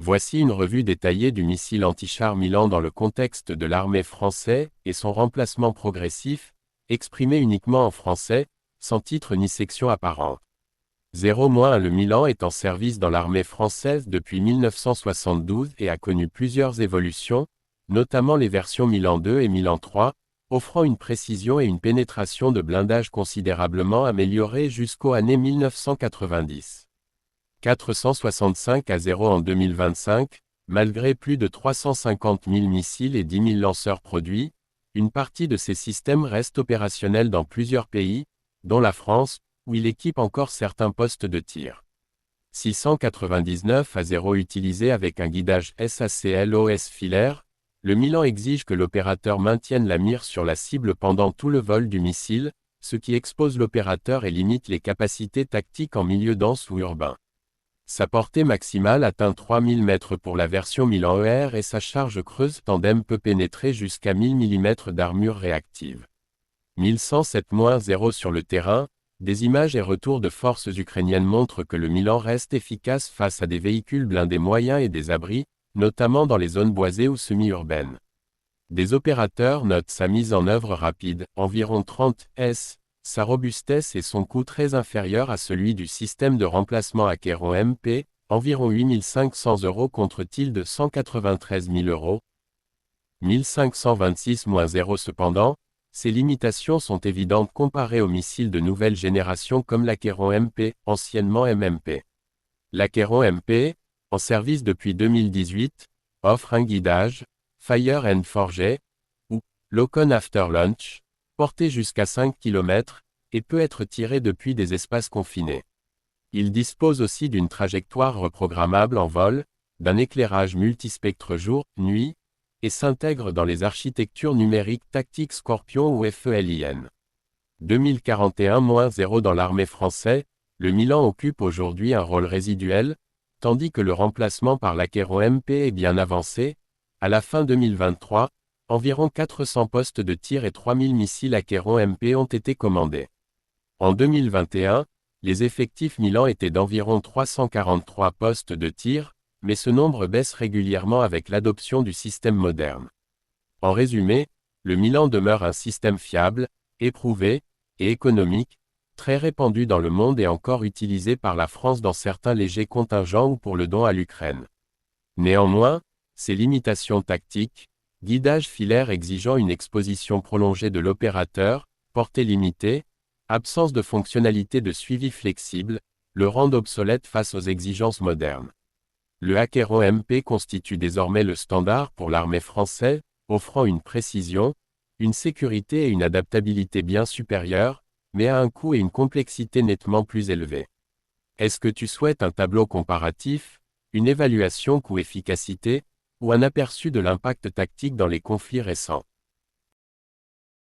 Voici une revue détaillée du missile anti-char Milan dans le contexte de l'armée française et son remplacement progressif, exprimé uniquement en français, sans titre ni section apparente. 0-1 Le Milan est en service dans l'armée française depuis 1972 et a connu plusieurs évolutions, notamment les versions Milan 2 et Milan 3, offrant une précision et une pénétration de blindage considérablement améliorées jusqu'aux années 1990. 465-0 en 2025, malgré plus de 350 000 missiles et 10 000 lanceurs produits, une partie de ces systèmes reste opérationnelle dans plusieurs pays, dont la France, où il équipe encore certains postes de tir. 699-0 utilisé avec un guidage SACL-OS filaire, le Milan exige que l'opérateur maintienne la mire sur la cible pendant tout le vol du missile, ce qui expose l'opérateur et limite les capacités tactiques en milieu dense ou urbain. Sa portée maximale atteint 3000 mètres pour la version Milan ER et sa charge creuse tandem peut pénétrer jusqu'à 1000 mm d'armure réactive. 1107-0 Sur le terrain, des images et retours de forces ukrainiennes montrent que le Milan reste efficace face à des véhicules blindés moyens et des abris, notamment dans les zones boisées ou semi-urbaines. Des opérateurs notent sa mise en œuvre rapide, environ 30 s, sa robustesse et son coût très inférieur à celui du système de remplacement Acheron MP, environ 8500 € contre 193 000 €. 1526-0 Cependant, ces limitations sont évidentes comparées aux missiles de nouvelle génération comme l'Acheron MP, anciennement MMP. L'Acheron MP, en service depuis 2018, offre un guidage, Fire and Forget, ou Lock-on After Launch, porté jusqu'à 5 km, et peut être tiré depuis des espaces confinés. Il dispose aussi d'une trajectoire reprogrammable en vol, d'un éclairage multispectre jour, nuit, et s'intègre dans les architectures numériques tactiques Scorpion ou FELIN. 2041-0 Dans l'armée française, le Milan occupe aujourd'hui un rôle résiduel, tandis que le remplacement par l'Acheron MP est bien avancé. À la fin 2023, environ 400 postes de tir et 3000 missiles Acheron MP ont été commandés. En 2021, les effectifs Milan étaient d'environ 343 postes de tir, mais ce nombre baisse régulièrement avec l'adoption du système moderne. En résumé, le Milan demeure un système fiable, éprouvé, et économique, très répandu dans le monde et encore utilisé par la France dans certains légers contingents ou pour le don à l'Ukraine. Néanmoins, ses limitations tactiques, guidage filaire exigeant une exposition prolongée de l'opérateur, portée limitée, absence de fonctionnalité de suivi flexible, le rendent obsolète face aux exigences modernes. Le Acheron MP constitue désormais le standard pour l'armée française, offrant une précision, une sécurité et une adaptabilité bien supérieures, mais à un coût et une complexité nettement plus élevés. Est-ce que tu souhaites un tableau comparatif, une évaluation coût-efficacité, ou un aperçu de l'impact tactique dans les conflits récents?